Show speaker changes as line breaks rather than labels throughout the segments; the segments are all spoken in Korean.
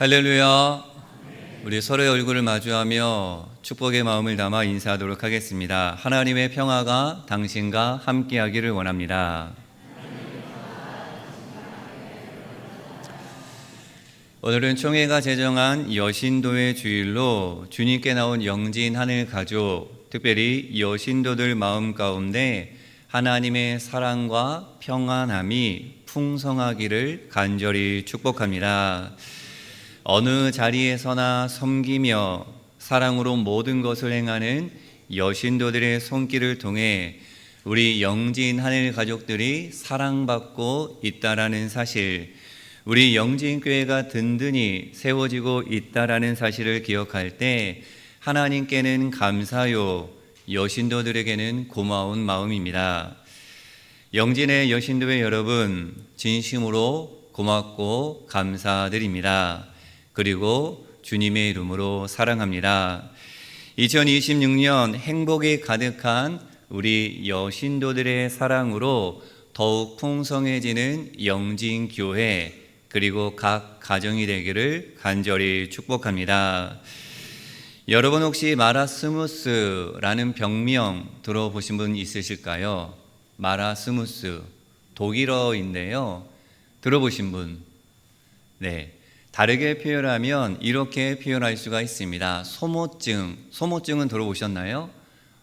할렐루야. 우리 서로의 얼굴을 마주하며 축복의 마음을 담아 인사하도록 하겠습니다. 하나님의 평화가 당신과 함께하기를 원합니다. 오늘은 총회가 제정한 여신도의 주일로 주님께 나온 영진 하늘 가족, 특별히 여신도들 마음 가운데 하나님의 사랑과 평안함이 풍성하기를 간절히 축복합니다. 어느 자리에서나 섬기며 사랑으로 모든 것을 행하는 여신도들의 손길을 통해 우리 영진 하늘 가족들이 사랑받고 있다라는 사실, 우리 영진교회가 든든히 세워지고 있다라는 사실을 기억할 때 하나님께는 감사요, 여신도들에게는 고마운 마음입니다. 영진의 여신도의 여러분, 진심으로 고맙고 감사드립니다. 그리고 주님의 이름으로 사랑합니다. 2026년 행복이 가득한 우리 여신도들의 사랑으로 더욱 풍성해지는 영진교회, 그리고 각 가정이 되기를 간절히 축복합니다. 여러분 혹시 마라스무스라는 병명 들어보신 분 있으실까요? 마라스무스, 독일어인데요. 들어보신 분? 네. 다르게 표현하면 이렇게 표현할 수가 있습니다. 소모증, 소모증은 들어보셨나요?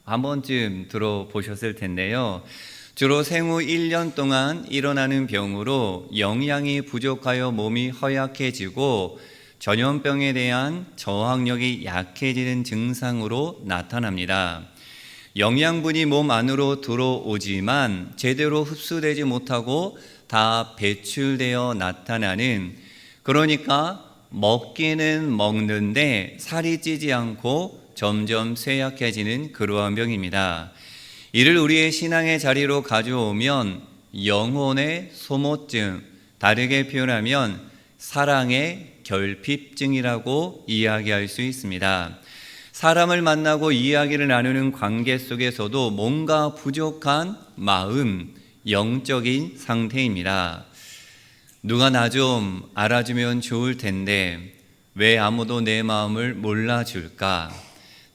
한 번쯤 들어보셨을 텐데요. 주로 생후 1년 동안 일어나는 병으로 영양이 부족하여 몸이 허약해지고 전염병에 대한 저항력이 약해지는 증상으로 나타납니다. 영양분이 몸 안으로 들어오지만 제대로 흡수되지 못하고 다 배출되어 나타나는, 그러니까 먹기는 먹는데 살이 찌지 않고 점점 쇠약해지는 그러한 병입니다. 이를 우리의 신앙의 자리로 가져오면 영혼의 소모증, 다르게 표현하면 사랑의 결핍증이라고 이야기할 수 있습니다. 사람을 만나고 이야기를 나누는 관계 속에서도 뭔가 부족한 마음, 영적인 상태입니다. 누가 나 좀 알아주면 좋을 텐데 왜 아무도 내 마음을 몰라줄까?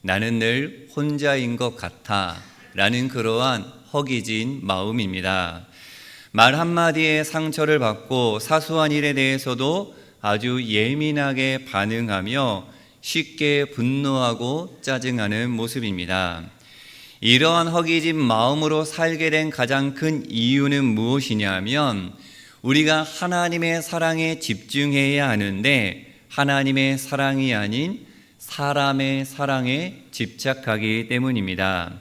나는 늘 혼자인 것 같아 라는 그러한 허기진 마음입니다. 말 한마디에 상처를 받고 사소한 일에 대해서도 아주 예민하게 반응하며 쉽게 분노하고 짜증하는 모습입니다. 이러한 허기진 마음으로 살게 된 가장 큰 이유는 무엇이냐면 우리가 하나님의 사랑에 집중해야 하는데 하나님의 사랑이 아닌 사람의 사랑에 집착하기 때문입니다.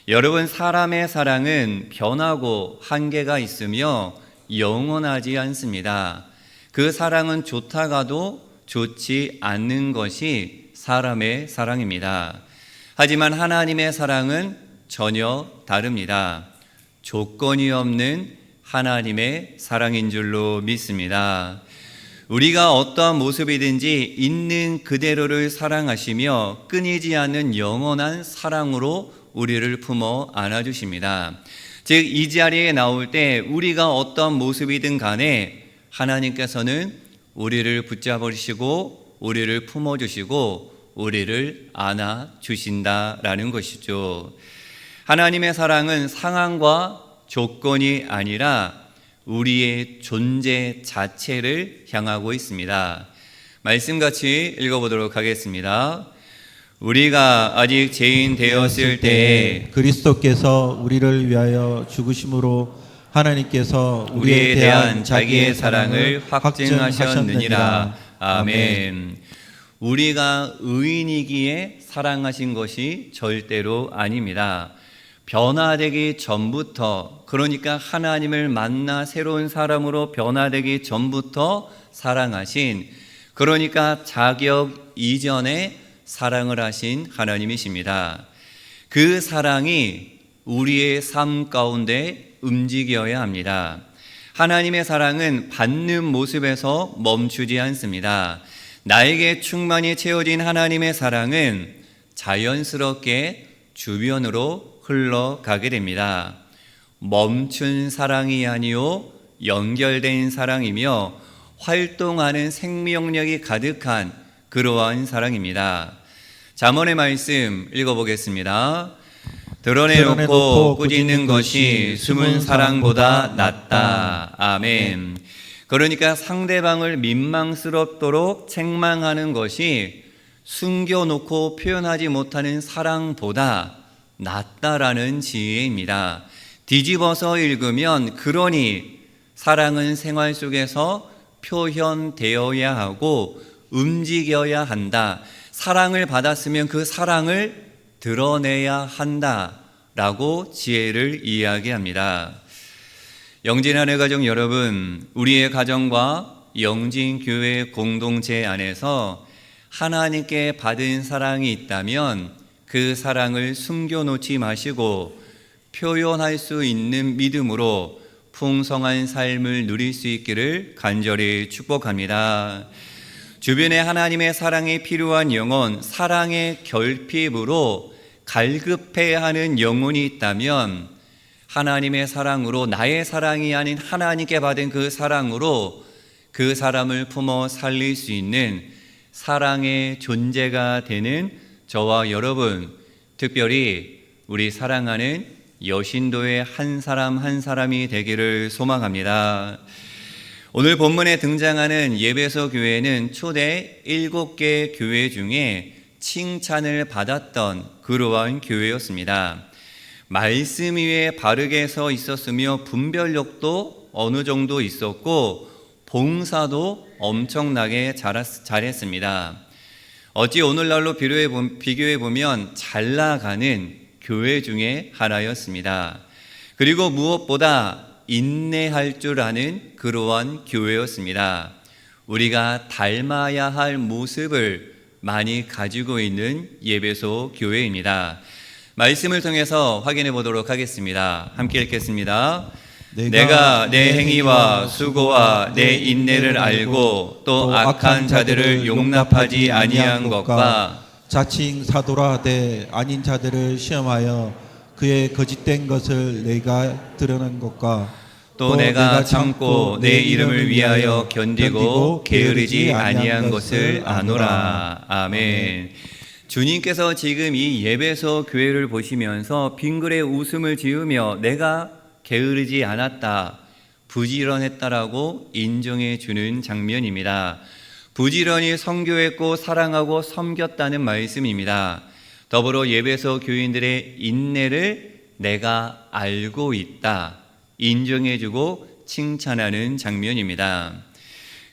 여러분, 사람의 사랑은 변하고 한계가 있으며 영원하지 않습니다. 그 사랑은 좋다가도 좋지 않는 것이 사람의 사랑입니다. 하지만 하나님의 사랑은 전혀 다릅니다. 조건이 없는 하나님의 사랑인 줄로 믿습니다. 우리가 어떠한 모습이든지 있는 그대로를 사랑하시며 끊이지 않는 영원한 사랑으로 우리를 품어 안아주십니다. 즉, 이 자리에 나올 때 우리가 어떠한 모습이든 간에 하나님께서는 우리를 붙잡으시고 우리를 품어주시고 우리를 안아주신다라는 것이죠. 하나님의 사랑은 상황과 조건이 아니라 우리의 존재 자체를 향하고 있습니다. 말씀 같이 읽어보도록 하겠습니다. 우리가 아직 죄인 되었을 때에
그리스도께서 우리를 위하여 죽으심으로 하나님께서
우리에 대한 자기의 사랑을 확증하셨느니라. 아멘. 우리가 의인이기에 사랑하신 것이 절대로 아닙니다. 변화되기 전부터, 그러니까 하나님을 만나 새로운 사람으로 변화되기 전부터 사랑하신, 그러니까 자격 이전에 사랑을 하신 하나님이십니다. 그 사랑이 우리의 삶 가운데 움직여야 합니다. 하나님의 사랑은 받는 모습에서 멈추지 않습니다. 나에게 충만히 채워진 하나님의 사랑은 자연스럽게 주변으로 흘러가게 됩니다. 멈춘 사랑이 아니요 연결된 사랑이며 활동하는 생명력이 가득한 그러한 사랑입니다. 잠언의 말씀 읽어보겠습니다. 드러내놓고 꾸짖는 것이 숨은 사랑보다 낫다. 아멘. 그러니까 상대방을 민망스럽도록 책망하는 것이 숨겨놓고 표현하지 못하는 사랑보다 낫다라는 지혜입니다. 뒤집어서 읽으면 그러니 사랑은 생활 속에서 표현되어야 하고 움직여야 한다. 사랑을 받았으면 그 사랑을 드러내야 한다라고 지혜를 이야기합니다. 영진하늘 가정 여러분, 우리의 가정과 영진교회 공동체 안에서 하나님께 받은 사랑이 있다면 그 사랑을 숨겨놓지 마시고 표현할 수 있는 믿음으로 풍성한 삶을 누릴 수 있기를 간절히 축복합니다. 주변에 하나님의 사랑이 필요한 영혼, 사랑의 결핍으로 갈급해하는 영혼이 있다면 하나님의 사랑으로, 나의 사랑이 아닌 하나님께 받은 그 사랑으로 그 사람을 품어 살릴 수 있는 사랑의 존재가 되는 저와 여러분, 특별히 우리 사랑하는 여신도의 한 사람 한 사람이 되기를 소망합니다. 오늘 본문에 등장하는 예배소 교회는 초대 7개 교회 중에 칭찬을 받았던 그러한 교회였습니다. 말씀 위에 바르게 서 있었으며 분별력도 어느 정도 있었고 봉사도 엄청나게 잘했습니다. 어찌 오늘날로 비교해 보면 잘 나가는 교회 중에 하나였습니다. 그리고 무엇보다 인내할 줄 아는 그러한 교회였습니다. 우리가 닮아야 할 모습을 많이 가지고 있는 예배소 교회입니다. 말씀을 통해서 확인해 보도록 하겠습니다. 함께 읽겠습니다. 내가 내 행위와 수고와 내 인내를 알고 또 악한 자들을 용납하지 아니한 것과
자칭 사도라 하되 아닌 자들을 시험하여 그의 거짓된 것을 내가 드러낸 것과
또 내가 참고 내 이름을 위하여 견디고 게으르지 아니한 것을 아노라. 아멘. 주님께서 지금 이 예배소 교회를 보시면서 빙그레 웃음을 지으며 내가 게으르지 않았다, 부지런했다라고 인정해 주는 장면입니다. 부지런히 선교했고 사랑하고 섬겼다는 말씀입니다. 더불어 예배소 교인들의 인내를 내가 알고 있다, 인정해주고 칭찬하는 장면입니다.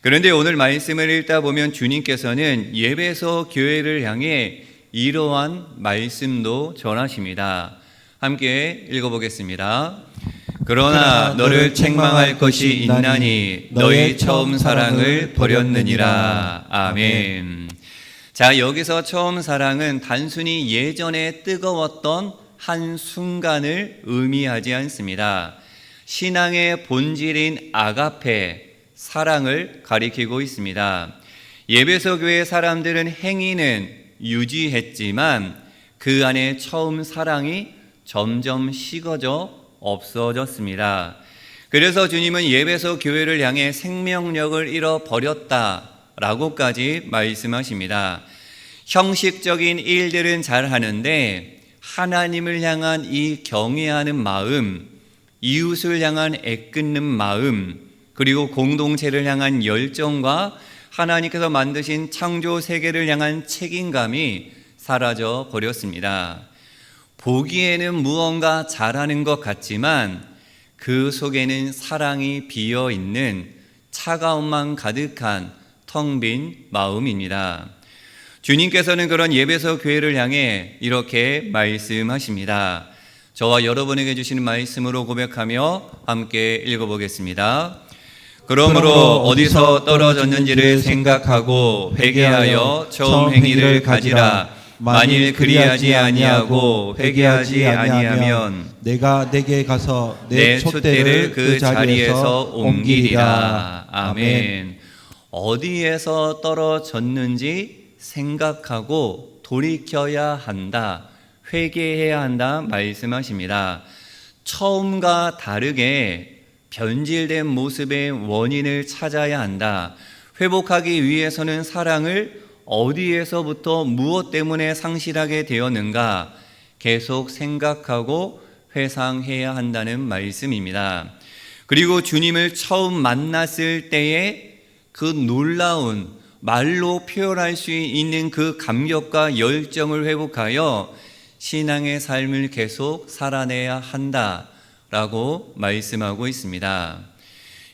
그런데 오늘 말씀을 읽다 보면 주님께서는 예배소 교회를 향해 이러한 말씀도 전하십니다. 함께 읽어보겠습니다. 그러나 너를 책망할 것이 있나니 너의 처음 사랑을 버렸느니라. 아멘. 자, 여기서 처음 사랑은 단순히 예전에 뜨거웠던 한 순간을 의미하지 않습니다. 신앙의 본질인 아가페, 사랑을 가리키고 있습니다. 예배소 교회 사람들은 행위는 유지했지만 그 안에 처음 사랑이 점점 식어져 없어졌습니다. 그래서 주님은 예배소 교회를 향해 생명력을 잃어버렸다라고까지 말씀하십니다. 형식적인 일들은 잘하는데 하나님을 향한 이 경외하는 마음, 이웃을 향한 애끓는 마음, 그리고 공동체를 향한 열정과 하나님께서 만드신 창조 세계를 향한 책임감이 사라져 버렸습니다. 보기에는 무언가 잘하는 것 같지만 그 속에는 사랑이 비어있는 차가움만 가득한 텅 빈 마음입니다. 주님께서는 그런 예배소 교회를 향해 이렇게 말씀하십니다. 저와 여러분에게 주시는 말씀으로 고백하며 함께 읽어보겠습니다. 그러므로 어디서 떨어졌는지를 생각하고 회개하여 처음 행위를 가지라. 만일 그리하지 아니하고 회개하지 아니하면
내가 내게 가서
내 촛대를 그 자리에서 옮기리라. 아멘. 어디에서 떨어졌는지 생각하고 돌이켜야 한다, 회개해야 한다 말씀하십니다. 처음과 다르게 변질된 모습의 원인을 찾아야 한다. 회복하기 위해서는 사랑을 어디에서부터 무엇 때문에 상실하게 되었는가 계속 생각하고 회상해야 한다는 말씀입니다. 그리고 주님을 처음 만났을 때의 그 놀라운 말로 표현할 수 있는 그 감격과 열정을 회복하여 신앙의 삶을 계속 살아내야 한다라고 말씀하고 있습니다.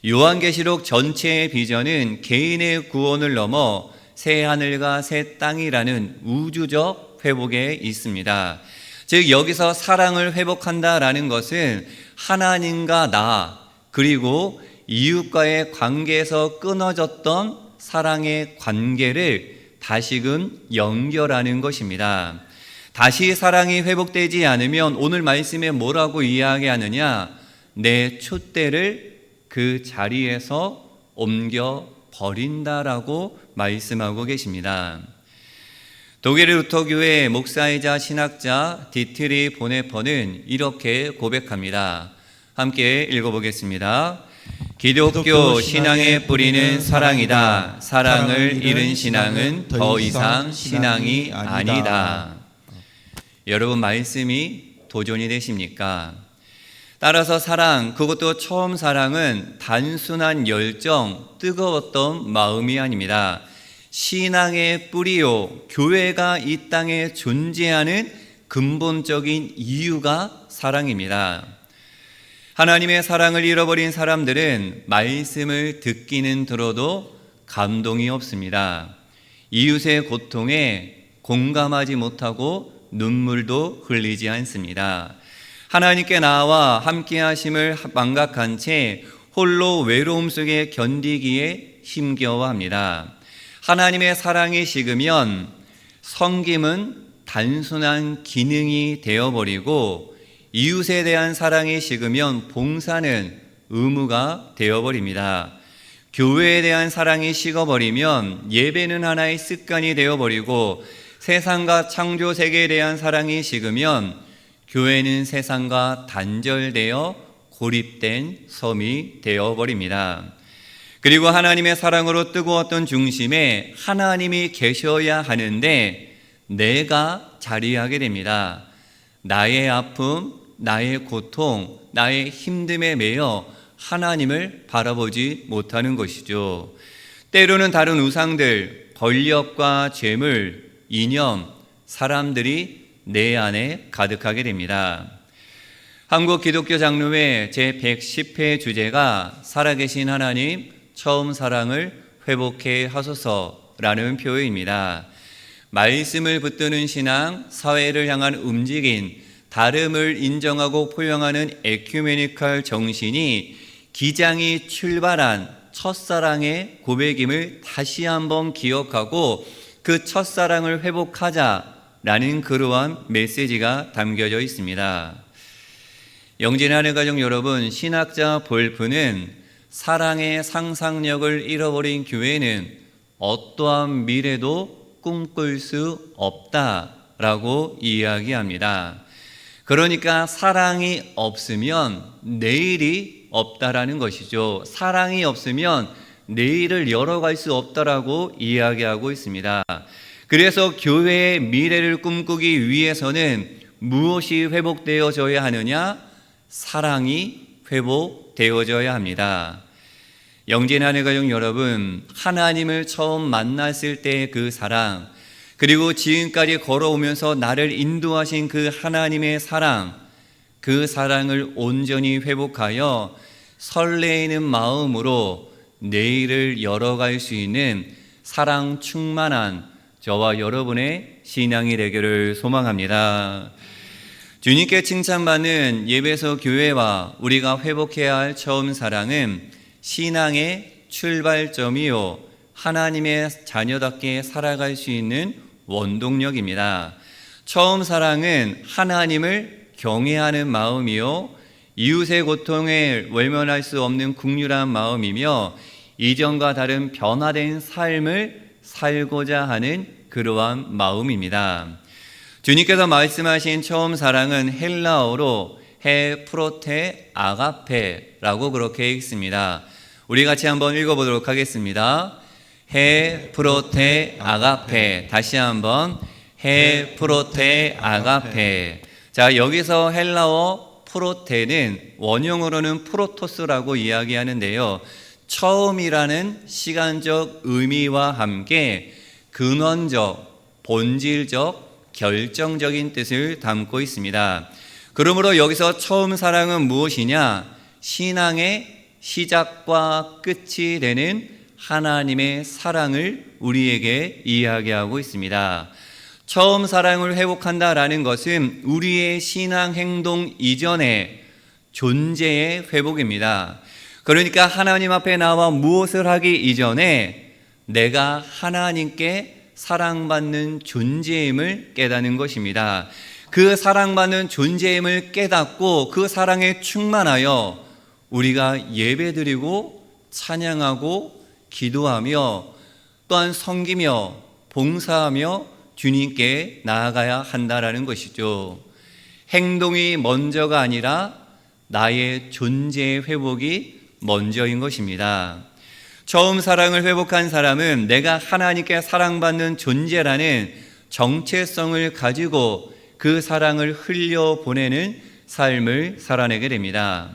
요한계시록 전체의 비전은 개인의 구원을 넘어 새 하늘과 새 땅이라는 우주적 회복에 있습니다. 즉 여기서 사랑을 회복한다라는 것은 하나님과 나 그리고 이웃과의 관계에서 끊어졌던 사랑의 관계를 다시금 연결하는 것입니다. 다시 사랑이 회복되지 않으면 오늘 말씀에 뭐라고 이야기하느냐? 내 촛대를 그 자리에서 옮겨 버린다라고 말씀하고 계십니다. 독일의 루터교회 목사이자 신학자 디트리 보네퍼는 이렇게 고백합니다. 함께 읽어보겠습니다. 기독교 신앙의 뿌리는 사랑이다. 사랑을 잃은 신앙은 더 이상 신앙이 아니다. 여러분 말씀이 도전이 되십니까? 따라서 사랑, 그것도 처음 사랑은 단순한 열정, 뜨거웠던 마음이 아닙니다. 신앙의 뿌리요, 교회가 이 땅에 존재하는 근본적인 이유가 사랑입니다. 하나님의 사랑을 잃어버린 사람들은 말씀을 듣기는 들어도 감동이 없습니다. 이웃의 고통에 공감하지 못하고 눈물도 흘리지 않습니다. 하나님께 나와 함께 하심을 망각한 채 홀로 외로움 속에 견디기에 힘겨워합니다. 하나님의 사랑이 식으면 섬김은 단순한 기능이 되어버리고 이웃에 대한 사랑이 식으면 봉사는 의무가 되어버립니다. 교회에 대한 사랑이 식어버리면 예배는 하나의 습관이 되어버리고 세상과 창조 세계에 대한 사랑이 식으면 교회는 세상과 단절되어 고립된 섬이 되어버립니다. 그리고 하나님의 사랑으로 뜨거웠던 중심에 하나님이 계셔야 하는데 내가 자리하게 됩니다. 나의 아픔, 나의 고통, 나의 힘듦에 매여 하나님을 바라보지 못하는 것이죠. 때로는 다른 우상들, 권력과 재물, 이념, 사람들이 내 안에 가득하게 됩니다. 한국 기독교 장로회 제110회 주제가 살아계신 하나님 처음 사랑을 회복해 하소서라는 표현입니다. 말씀을 붙드는 신앙, 사회를 향한 움직임, 다름을 인정하고 포용하는 에큐메니컬 정신이 기장이 출발한 첫사랑의 고백임을 다시 한번 기억하고 그 첫사랑을 회복하자라는 그러한 메시지가 담겨져 있습니다. 영진하늘 가족 여러분, 신학자 볼프는 사랑의 상상력을 잃어버린 교회는 어떠한 미래도 꿈꿀 수 없다라고 이야기합니다. 그러니까 사랑이 없으면 내일이 없다라는 것이죠. 사랑이 없으면 내일을 열어갈 수 없다라고 이야기하고 있습니다. 그래서 교회의 미래를 꿈꾸기 위해서는 무엇이 회복되어져야 하느냐? 사랑이 회복되어져야 합니다. 영진하늘 가족 여러분, 하나님을 처음 만났을 때의 그 사랑, 그리고 지금까지 걸어오면서 나를 인도하신 그 하나님의 사랑, 그 사랑을 온전히 회복하여 설레이는 마음으로 내일을 열어갈 수 있는 사랑 충만한 저와 여러분의 신앙이 되기를 소망합니다. 주님께 칭찬받는 예배소 교회와 우리가 회복해야 할 처음 사랑은 신앙의 출발점이요, 하나님의 자녀답게 살아갈 수 있는 원동력입니다. 처음 사랑은 하나님을 경외하는 마음이요, 이웃의 고통에 외면할 수 없는 긍휼한 마음이며 이전과 다른 변화된 삶을 살고자 하는 그러한 마음입니다. 주님께서 말씀하신 처음 사랑은 헬라어로 헤 프로테 아가페라고 그렇게 읽습니다. 우리 같이 한번 읽어보도록 하겠습니다. 헤 프로테 아가페. 다시 한번 헤 프로테 아가페. 자, 여기서 헬라어 프로테는 원형으로는 프로토스라고 이야기하는데요. 처음이라는 시간적 의미와 함께 근원적, 본질적, 결정적인 뜻을 담고 있습니다. 그러므로 여기서 처음 사랑은 무엇이냐? 신앙의 시작과 끝이 되는 하나님의 사랑을 우리에게 이야기하고 있습니다. 처음 사랑을 회복한다라는 것은 우리의 신앙 행동 이전의 존재의 회복입니다. 그러니까 하나님 앞에 나와 무엇을 하기 이전에 내가 하나님께 사랑받는 존재임을 깨닫는 것입니다. 그 사랑받는 존재임을 깨닫고 그 사랑에 충만하여 우리가 예배드리고 찬양하고 기도하며 또한 섬기며 봉사하며 주님께 나아가야 한다라는 것이죠. 행동이 먼저가 아니라 나의 존재의 회복이 먼저인 것입니다. 처음 사랑을 회복한 사람은 내가 하나님께 사랑받는 존재라는 정체성을 가지고 그 사랑을 흘려보내는 삶을 살아내게 됩니다.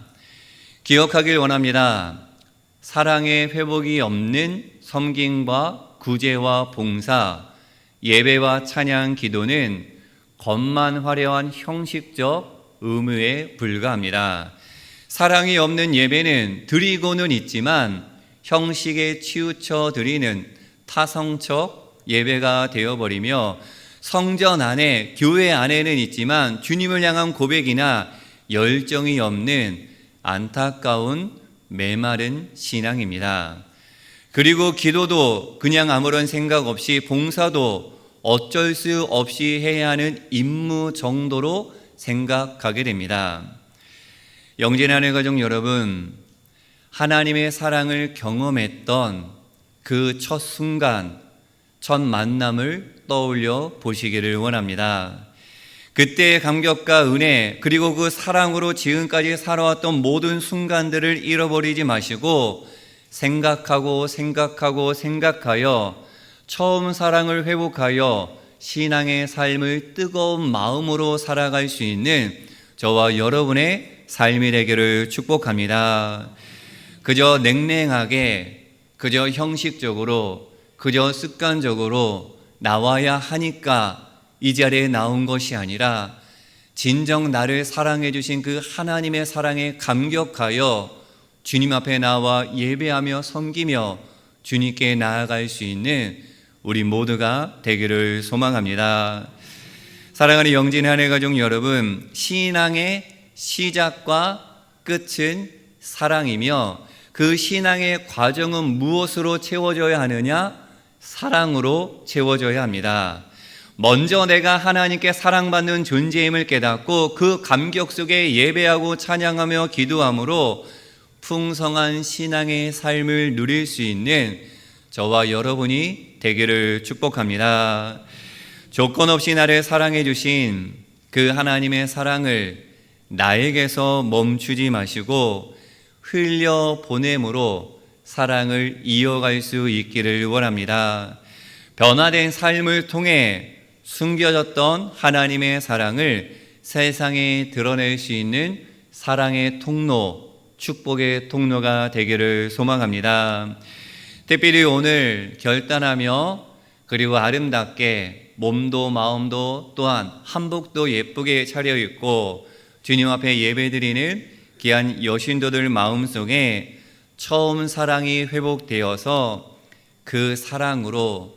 기억하길 원합니다. 사랑의 회복이 없는 섬김과 구제와 봉사, 예배와 찬양, 기도는 겉만 화려한 형식적 의무에 불과합니다. 사랑이 없는 예배는 드리고는 있지만 형식에 치우쳐 드리는 타성적 예배가 되어버리며 성전 안에, 교회 안에는 있지만 주님을 향한 고백이나 열정이 없는 안타까운 메마른 신앙입니다. 그리고 기도도 그냥 아무런 생각 없이, 봉사도 어쩔 수 없이 해야 하는 임무 정도로 생각하게 됩니다. 영진하는 가족 여러분, 하나님의 사랑을 경험했던 그 첫 순간, 첫 만남을 떠올려 보시기를 원합니다. 그때의 감격과 은혜, 그리고 그 사랑으로 지금까지 살아왔던 모든 순간들을 잃어버리지 마시고 생각하여 처음 사랑을 회복하여 신앙의 삶을 뜨거운 마음으로 살아갈 수 있는 저와 여러분의 삶이 되기를 축복합니다. 그저 냉랭하게, 그저 형식적으로, 그저 습관적으로 나와야 하니까 이 자리에 나온 것이 아니라 진정 나를 사랑해 주신 그 하나님의 사랑에 감격하여 주님 앞에 나와 예배하며 섬기며 주님께 나아갈 수 있는 우리 모두가 되기를 소망합니다. 사랑하는 영진의 한 해 가족 여러분, 신앙의 시작과 끝은 사랑이며 그 신앙의 과정은 무엇으로 채워져야 하느냐? 사랑으로 채워져야 합니다. 먼저 내가 하나님께 사랑받는 존재임을 깨닫고 그 감격 속에 예배하고 찬양하며 기도함으로 풍성한 신앙의 삶을 누릴 수 있는 저와 여러분이 되기를 축복합니다. 조건 없이 나를 사랑해 주신 그 하나님의 사랑을 나에게서 멈추지 마시고 흘려 보냄으로 사랑을 이어갈 수 있기를 원합니다. 변화된 삶을 통해 숨겨졌던 하나님의 사랑을 세상에 드러낼 수 있는 사랑의 통로, 축복의 통로가 되기를 소망합니다. 특별히 오늘 결단하며 그리고 아름답게 몸도 마음도 또한 한복도 예쁘게 차려입고 주님 앞에 예배드리는 귀한 여신도들 마음속에 처음 사랑이 회복되어서 그 사랑으로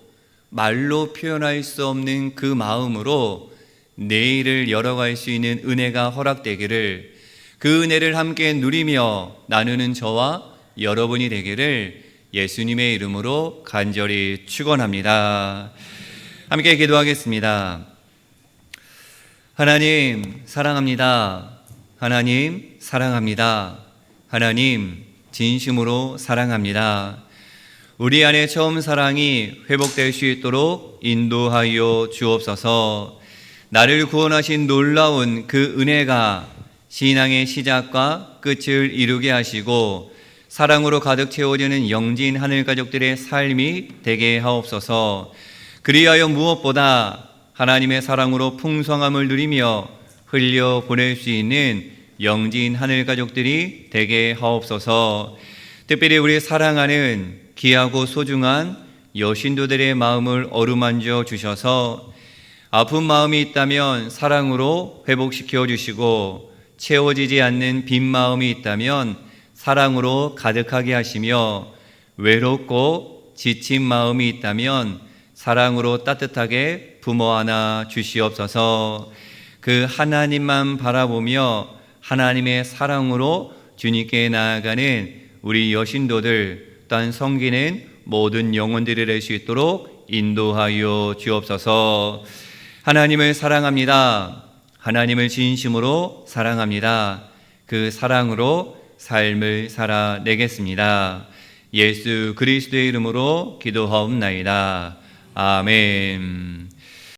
말로 표현할 수 없는 그 마음으로 내일을 열어갈 수 있는 은혜가 허락되기를, 그 은혜를 함께 누리며 나누는 저와 여러분이 되기를 예수님의 이름으로 간절히 축원합니다. 함께 기도하겠습니다. 하나님 사랑합니다. 하나님 사랑합니다. 하나님 진심으로 사랑합니다. 우리 안에 처음 사랑이 회복될 수 있도록 인도하여 주옵소서. 나를 구원하신 놀라운 그 은혜가 신앙의 시작과 끝을 이루게 하시고 사랑으로 가득 채워지는 영진 하늘 가족들의 삶이 되게 하옵소서. 그리하여 무엇보다 하나님의 사랑으로 풍성함을 누리며 흘려 보낼 수 있는 영진 하늘 가족들이 되게 하옵소서. 특별히 우리 사랑하는 귀하고 소중한 여신도들의 마음을 어루만져 주셔서 아픈 마음이 있다면 사랑으로 회복시켜 주시고 채워지지 않는 빈 마음이 있다면 사랑으로 가득하게 하시며 외롭고 지친 마음이 있다면 사랑으로 따뜻하게 품어 안아 주시옵소서. 그 하나님만 바라보며 하나님의 사랑으로 주님께 나아가는 우리 여신도들 또한 섬기는 모든 영혼들이 될 수 있도록 인도하여 주옵소서. 하나님을 사랑합니다. 하나님을 진심으로 사랑합니다. 그 사랑으로 삶을 살아내겠습니다. 예수 그리스도의 이름으로 기도하옵나이다. 아멘.